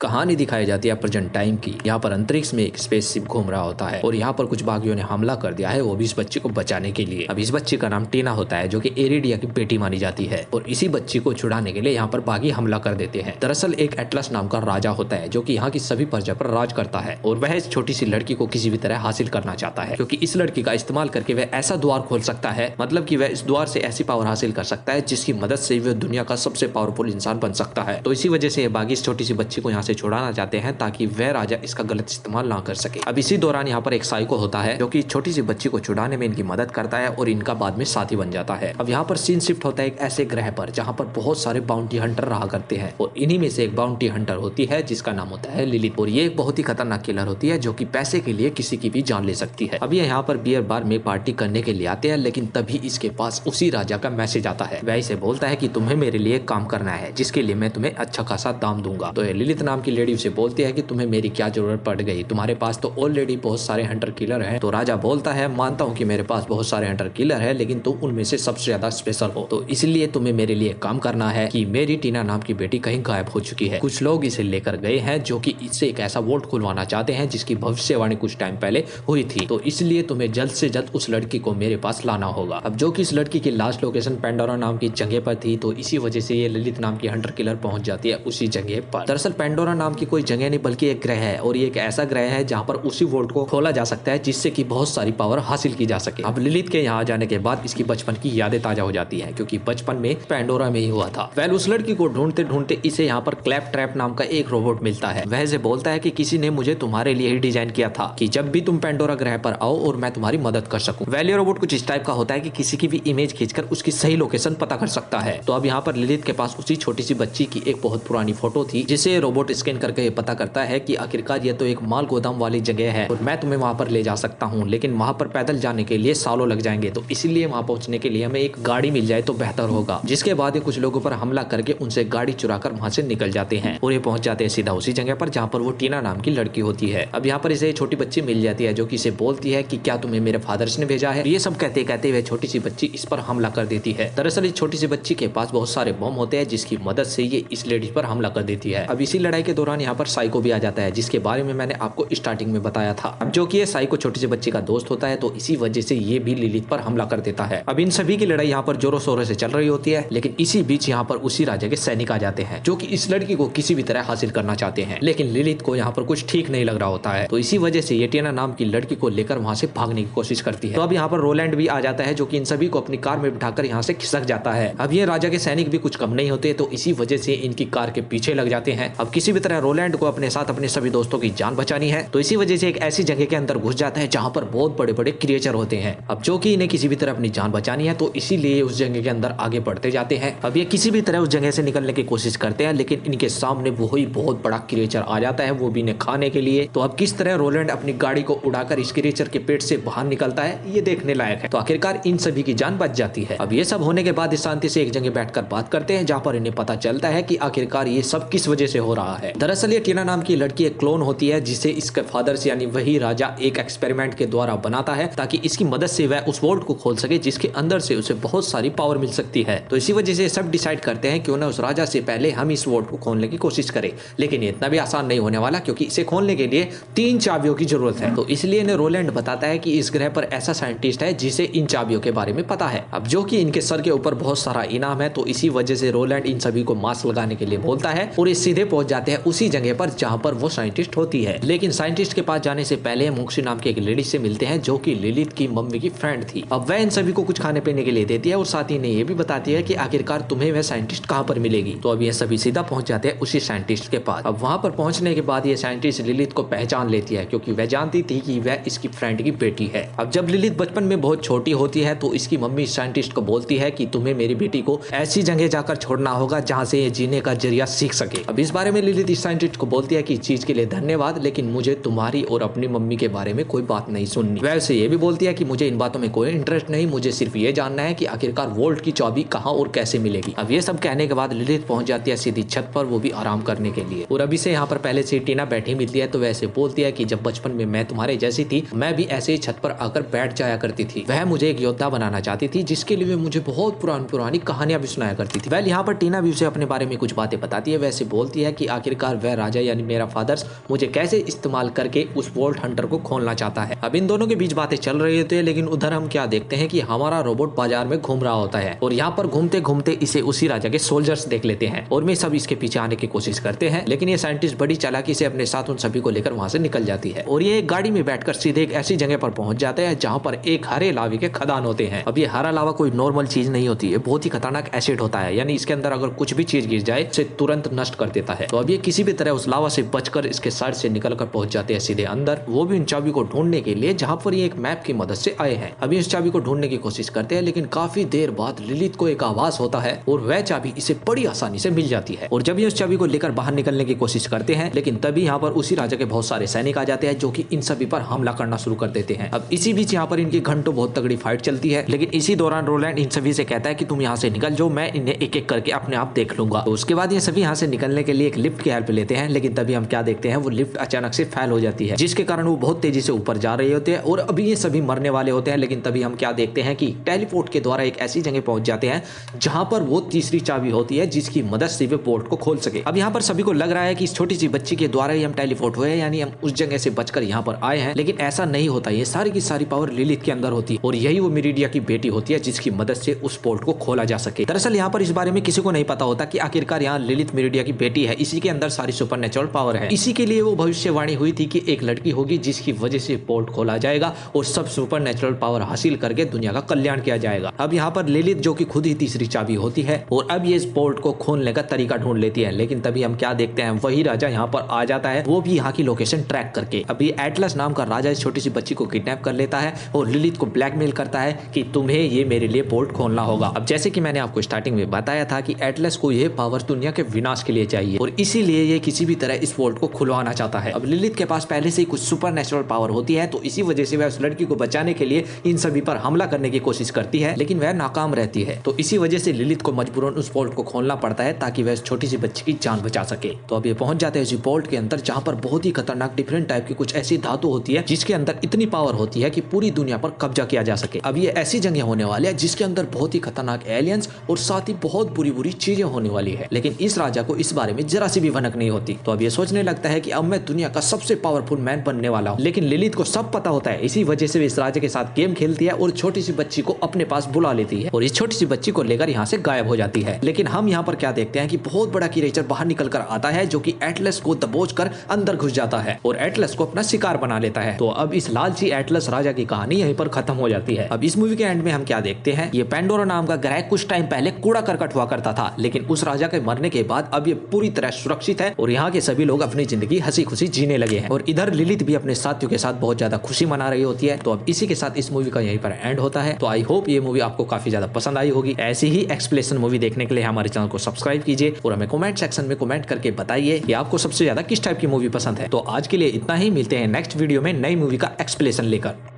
कहानी दिखाई जाती है प्रेजेंट टाइम की। यहाँ पर अंतरिक्ष में एक स्पेसशिप घूम रहा होता है और यहाँ पर कुछ बागियों ने हमला कर दिया है, वो भी इस बच्चे को बचाने के लिए। अब इस बच्चे का नाम टीना होता है जो कि एरिडिया की बेटी मानी जाती है और इसी बच्ची को छुड़ाने के लिए यहाँ पर बागी हमला कर देते हैं। दरअसल एक एटलस नाम का राजा होता है जो कि यहाँ की सभी प्रजा पर राज करता है और वह इस छोटी सी लड़की को किसी भी तरह हासिल करना चाहता है, क्योंकि इस लड़की का इस्तेमाल करके वह ऐसा द्वार खोल सकता है, मतलब कि वह इस द्वार से ऐसी पावर हासिल कर सकता है जिसकी मदद से वह दुनिया का सबसे पावरफुल इंसान बन सकता है। तो इसी वजह से बागी इस छोटी सी बच्ची को यहाँ से छुड़ाना चाहते हैं ताकि वह राजा इसका गलत इस्तेमाल ना कर सके। अब इसी दौरान यहाँ पर एक साइको होता है जो कि छोटी सी बच्ची को छुड़ाने में इनकी मदद करता है और इनका बाद में साथी बन जाता है। अब यहाँ पर सीन शिफ्ट होता है एक ऐसे ग्रह पर जहाँ पर बहुत सारे बाउंटी हंटर रहा करते हैं और इन्हीं में से एक बाउंटी हंटर होती है जिसका नाम होता है लिलिथ, और ये एक बहुत ही खतरनाक किलर होती है जो कि पैसे के लिए किसी की भी जान ले सकती है। अब ये यहाँ पर बियर बार में पार्टी करने के लिए आते हैं, लेकिन तभी इसके पास उसी राजा का मैसेज आता है। वह इसे बोलता है कि तुम्हें मेरे लिए काम करना है जिसके लिए मैं तुम्हें अच्छा खासा दाम दूंगा। तो लिलिथ नाम की लेडी उसे बोलती है कि तुम्हें मेरी क्या जरूरत पड़ गई, तुम्हारे पास तो ऑलरेडी बहुत सारे हंटर किलर हैं। तो राजा बोलता है मानता हूँ कि मेरे पास बहुत सारे हंटर किलर है, लेकिन तुम उनमें से सबसे ज्यादा स्पेशल हो, तो इसलिए तुम्हें मेरे लिए काम करना है कि मेरी टीना नाम की बेटी कहीं गायब हो चुकी है। कुछ लोग इसे लेकर गए हैं जो कि इससे एक ऐसा वोल्ट खुलवाना चाहते हैं जिसकी भविष्यवाणी कुछ टाइम पहले हुई थी, तो इसलिए तुम्हें जल्द से जल्द उस लड़की को मेरे पास लाना होगा। अब जो कि इस लड़की की लास्ट लोकेशन पेंडोरा नाम की जगह पर थी, तो इसी वजह से ये लिलिथ नाम की हंटर किलर पहुंच जाती है उसी जगह पर। दरअसल पेंडोरा नाम की कोई जगह नहीं बल्कि एक ग्रह है और ये एक ऐसा ग्रह है जहाँ पर उसी वोल्ट को खोला जा सकता है जिससे कि बहुत सारी पावर हासिल की जा सके। अब लिलिथ के यहाँ जाने के बाद इसकी बचपन की यादें ताजा हो जाती है, क्योंकि बचपन में पेंडोरा में ही हुआ था। वह उस लड़की को ढूंढते ढूंढते इसे यहाँ पर क्लैप ट्रैप नाम का एक रोबोट मिलता है। वह इसे बोलता है कि किसी ने मुझे तुम्हारे लिए ही डिजाइन किया था कि जब भी तुम पेंडोरा ग्रह पर आओ और मैं तुम्हारी मदद कर सकूं। वैल्यू रोबोट कुछ इस टाइप का होता है कि किसी की भी इमेज खींचकर उसकी सही लोकेशन पता कर सकता है। तो अब यहाँ पर लिलिथ के पास उसी छोटी सी बच्ची की एक बहुत पुरानी फोटो थी जिसे रोबोट स्कैन करके पता करता है कि आखिरकार ये तो एक माल गोदाम वाली जगह है और मैं तुम्हें वहां पर ले जा सकता हूँ, लेकिन वहां पर पैदल जाने के लिए सालों लग जाएंगे, तो इसीलिए वहां पहुंचने के लिए हमें एक गाड़ी मिल जाए तो बेहतर होगा। जिसके बाद ये कुछ लोगों पर हमला करके उनसे गाड़ी चुराकर वहां से निकल जाते हैं और ये पहुंच जाते हैं सीधा उसी जगह पर जहाँ पर वो टीना नाम की लड़की होती है। अब यहाँ पर इसे छोटी बच्ची मिल जाती है जो कि इसे बोलती है कि क्या तुम्हें मेरे फादर्स ने भेजा है। ये सब कहते कहते हुए छोटी सी बच्ची इस पर हमला कर देती है। दरअसल इस छोटी सी बच्ची के पास बहुत सारे बम होते हैं जिसकी मदद से ये इस लेडी पर हमला कर देती है। अब इसी लड़ाई के दौरान यहाँ पर साइको भी आ जाता है जिसके बारे में मैंने आपको स्टार्टिंग में बताया था। अब जो कि ये साइको छोटी सी बच्ची का दोस्त होता है, तो इसी वजह से ये भी लिलिथ पर हमला कर देता है। अब इन सभी की लड़ाई यहाँ पर जोरों शोरों से चल रही होती है, लेकिन इसी बीच यहाँ पर उसी राजा के सैनिक आ जाते हैं जो कि इस लड़की को किसी भी तरह हासिल करना चाहते हैं, लेकिन लिलिथ को यहाँ पर कुछ ठीक नहीं लग रहा होता है। तो इसी वजह से ये टीना नाम की लड़की को लेकर वहां से भागने की कोशिश करती है। तो अब यहाँ पर रोलैंड भी आ जाता है जो कि इन सभी को अपनी कार में बिठाकर यहाँ से खिसक जाता है। अब ये राजा के सैनिक भी कुछ कम नहीं होते, तो इसी वजह से इनकी कार के पीछे लग जाते हैं। अब किसी भी तरह रोलैंड को अपने साथ अपने सभी दोस्तों की जान बचानी है, तो इसी वजह से एक ऐसी जगह के अंदर घुस जाता है जहाँ पर बहुत बड़े बड़े क्रिएचर होते हैं। अब जो कि इन्हें किसी भी तरह अपनी जान बचानी है, तो इसीलिए उस जगह के अंदर आगे बढ़ते जाते हैं। अब ये किसी भी तरह उस जगह से निकलने की कोशिश करते हैं, लेकिन इनके सामने वही बहुत बड़ा क्रिएचर आ जाता है, वो भी इन्हें खाने के लिए। तो अब किस तरह रोलैंड अपनी गाड़ी को उड़ाकर इस क्रिएचर के पेट से बाहर निकलता है, ये देखने लायक है। तो आखिरकार इन सभी की जान बच जाती है। अब ये सब होने के बाद शांति से एक जगह बैठकर बात करते हैं, जहाँ पर इन्हें पता चलता है कि आखिरकार ये सब किस वजह से हो रहा है। दरअसल ये टीना नाम की लड़की एक क्लोन होती है जिसे इसके फादर्स यानी वही राजा एक एक्सपेरिमेंट के द्वारा बनाता है ताकि इसकी मदद से वह उस वोल्ट को खोल सके जिसके अंदर से उसे बहुत सारी पावर मिल सकती है। तो इसी वजह से सब डिसाइड करते हैं क्यों ना उस राजा से पहले हम इस वोल्ट को खोलने की कोशिश करें, लेकिन ये इतना भी आसान नहीं होने वाला क्योंकि इसे खोलने के लिए 3 चाबियों की जरूरत है। तो इसलिए इन्हें रोलैंड बताता है कि इस ग्रह पर ऐसा साइंटिस्ट है जिसे इन चाबियों के बारे में पता है। अब जो कि इनके सर के ऊपर बहुत सारा इनाम है, तो इसी वजह से रोलैंड इन सभी को मास्क लगाने के लिए बोलता है और ये सीधे पहुंच जाते हैं उसी जगह पर जहां पर वो साइंटिस्ट होती है। लेकिन साइंटिस्ट के पास जाने से पहले मोक्सी नाम की एक लेडी से मिलते हैं जो कि लिलिथ की मम्मी की फ्रेंड थी। अब वह इन सभी को कुछ खाने पीने के लिए देती है और साथ ही ने ये भी बताती है कि आखिरकार तुम्हें वह साइंटिस्ट कहाँ पर मिलेगी। तो अब ये सभी सीधा पहुंच जाते हैं उसी साइंटिस्ट के पास। अब वहां पर पहुंचने के बाद ये साइंटिस्ट लिलिथ को पहचान लेती है क्योंकि वह जानती थी कि वह इसकी फ्रेंड की बेटी है। अब जब लिलिथ बचपन में बहुत छोटी होती है, तो इसकी मम्मी साइंटिस्ट को बोलती है कि तुम्हें मेरी बेटी को ऐसी जगह जाकर छोड़ना होगा जहाँ से ये जीने का जरिया सीख सके। अब इस बारे में लिलिथ इस साइंटिस्ट को बोलती है कि इस चीज के लिए धन्यवाद, लेकिन मुझे तुम्हारी और अपनी मम्मी के बारे में कोई बात नहीं सुननी। वैसे ये भी बोलती है कि मुझे इन बातों में कोई इंटरेस्ट नहीं, मुझे सिर्फ ये जानना है कि आखिरकार वोल्ट की चाबी कहाँ और कैसे मिलेगी। अब ये सब कहने के बाद लिलिथ पहुंच जाती है सीधी छत पर, वो भी आराम करने के लिए। और अभी से यहाँ पर पहले से टीना बैठी मिलती है, तो वैसे बोलती है कि जब बचपन में मैं तुम्हारे जैसी थी, मैं भी ऐसे ही छत पर आकर बैठ जाया करती थी। वह मुझे एक योद्धा बनाना चाहती थी जिसके लिए मुझे बहुत पुरानी कहानियां भी सुनाया करती थी। वह यहाँ पर टीना भी उसे अपने बारे में कुछ बातें बताती है। वैसे बोलती है कि आखिरकार वह राजा यानी मेरा फादर्स मुझे कैसे इस्तेमाल करके उस वोल्ट हंटर को खोलना चाहता है। अब इन दोनों के बीच बातें चल रही होती है, लेकिन उधर हम क्या देखते हैं कि हमारा रोबोट बाजार में घूम रहा होता है और यहाँ पर घूमते घूमते इसे उसी राजा के सोल्जर्स देख लेते हैं और वे सब इसके पीछे आने की कोशिश करते हैं, लेकिन ये साइंटिस्ट बड़ी चालाकी से अपने साथ उन सभी को लेकर वहां से निकल जाती है और ये एक गाड़ी में बैठकर सीधे एक ऐसी जगह पर पहुंच जाते हैं जहां पर एक हरे लावे के खदान होते हैं। अब ये हरा लावा कोई नॉर्मल चीज नहीं होती है, बहुत ही खतरनाक एसिड होता है, यानी इसके अंदर अगर कुछ भी चीज गिर जाए उसे तुरंत नष्ट कर देता है। तो अब ये किसी भी तरह उस लावा से बचकर इसके साइड से निकलकर पहुंच जाते हैं सीधे अंदर, वो भी उन चाबी को ढूंढने के लिए जहां पर ये एक मैप की मदद से आए हैं। अभी इस चाबी को ढूंढने की कोशिश करते हैं, लेकिन काफी देर बाद लिलित को एक आवाज होता है और वह चाबी इसे बड़ी आसानी से मिल जाती है और जब ये उस चाबी को लेकर बाहर निकलने की कोशिश करते हैं, लेकिन तभी यहाँ पर उसी राजा के बहुत सारे सैनिक आ जाते हैं जो कि इन सभी पर हमला करना शुरू कर देते हैं। अब इसी बीच यहाँ पर इनकी घंटों बहुत तगड़ी फाइट चलती है, लेकिन इसी दौरान रोलैंड इन सभी से कहता है कि तुम यहाँ से निकल जाओ, मैं इन्हें एक एक करके अपने आप देख लूंगा। तो उसके बाद ये सभी यहाँ से निकलने के लिए एक लिफ्ट की हेल्प लेते हैं, लेकिन तभी हम क्या देखते हैं, वो लिफ्ट अचानक से फेल हो जाती है, जिसके कारण वो बहुत तेजी से ऊपर जा रहे होते हैं और अभी ये सभी मरने वाले होते हैं। लेकिन तभी हम क्या देखते हैं कि टेलीपोर्ट के द्वारा एक ऐसी जगह पहुंच जाते हैं जहां पर वो तीसरी चाबी होती है जिसकी मदद से वे पोर्ट को खोल सके। अब यहाँ पर सभी को लग रहा है कि इस छोटी सी बच्ची के द्वारा ही हम टेलीपोर्ट हुए, यानी हम उस जगह से बचकर यहाँ पर आए हैं, लेकिन ऐसा नहीं होता। ये सारी की सारी पावर लिलिथ के अंदर होती है और यही वो मिरिडिया की बेटी होती है जिसकी मदद से उस पोर्ट को खोला जा सके। दरअसल यहाँ पर इस बारे में किसी को नहीं पता होता कि आखिरकार यहाँ लिलिथ मिरिडिया की बेटी है, इसी के अंदर सारी सुपरनेचुरल पावर है। इसी के लिए वो भविष्यवाणी हुई थी कि एक लड़की होगी जिसकी वजह से पोर्ट खोला जाएगा और सब सुपरनेचुरल पावर हासिल करके दुनिया का कल्याण किया जाएगा। अब यहाँ पर लिलिथ जो कि खुद ही तीसरी चाबी होती है और अब ये इस पोर्ट को खोलने का तरीका ढूंढ लेती है, लेकिन तभी हम क्या देखते हैं, वही राजा यहाँ पर आ जाता है, वो भी यहाँ की लोकेशन ट्रैक करके। अभी एटलस नाम का राजा इस छोटी सी बच्ची को किडनैप कर लेता है और लिलिथ को ब्लैकमेल करता है कि तुम्हें ये मेरे लिए पोर्ट खोलना होगा। अब जैसे कि मैंने आपको स्टार्टिंग में बताया था कि एटलस को ये पावर दुनिया के विनाश के लिए चाहिए और इसीलिए ये किसी भी तरह इस पोर्ट को खुलवाना चाहता है। अब लिलिथ के पास पहले से ही कुछ सुपरनेचुरल पावर होती है, तो इसी वजह से वह उस लड़की को बचाने के लिए इन सभी पर हमला करने की कोशिश करती है, लेकिन वह नाकाम रहती है। तो इसी वजह से लिलिथ को मजबूरन उस पोर्ट को खोलना पड़ता है ताकि वह छोटी सी बच्ची की जान बचा सके। तो अब ये पहुंच जाते हैं उसी पोर्ट के अंदर जहां पर बहुत ही खतरनाक डिफरेंट टाइप की कुछ ऐसी धातु होती है जिसके अंदर इतनी पावर होती है कि पूरी दुनिया पर कब्जा किया जा सके। अब ये ऐसी जगह होने वाली है जिसके अंदर बहुत ही खतरनाक एलियंस और साथ ही बहुत बुरी बुरी चीजें होने वाली है, लेकिन इस राजा को इस बारे में जरा सी भी भनक नहीं होती। तो अब ये सोचने लगता है कि अब मैं दुनिया का सबसे पावरफुल मैन बनने वाला हूँ, लेकिन लिलिथ को सब पता होता है। इसी वजह से इस राजा के साथ गेम खेलती है और छोटी सी बच्ची को अपने पास बुला लेती है और इस छोटी सी बच्ची को लेकर यहाँ से गायब हो जाती है। लेकिन हम यहाँ पर क्या देखते हैं कि बहुत बड़ा क्रिएचर बाहर निकल कर आता है जो कि एटलस को दबोच कर अंदर घुस जाता है और एटलस को अपना शिकार बना लेता है। तो अब इस लालची एटलस राजा की कहानी यहीं पर खत्म हो जाती है। अब इस मूवी के एंड में हम क्या देखते हैं, ये पेंडोरा नाम का ग्रह कुछ टाइम पहले कूड़ा करकट हुआ करता था, लेकिन उस राजा के मरने के बाद अब ये पूरी तरह सुरक्षित है और यहाँ के सभी लोग अपनी जिंदगी हंसी खुशी जीने लगे हैं और इधर लिलिथ भी अपने साथियों के साथ बहुत ज्यादा खुशी मना रही होती है। तो अब इसी के साथ इस मूवी का यहीं पर एंड होता है। तो आई होप ये मूवी आपको काफी ज्यादा पसंद आई होगी। ऐसी ही एक्सप्लेनेशन मूवी देखने के लिए हमारे चैनल को सब्सक्राइब कीजिए और हमें कमेंट सेक्शन में कमेंट करके बताइए कि आपको सबसे ज्यादा किस टाइप की मूवी पसंद है। तो आज के लिए इतना ही, मिलते हैं नेक्स्ट वीडियो में नई मूवी का एक्सप्लेनेशन लेकर।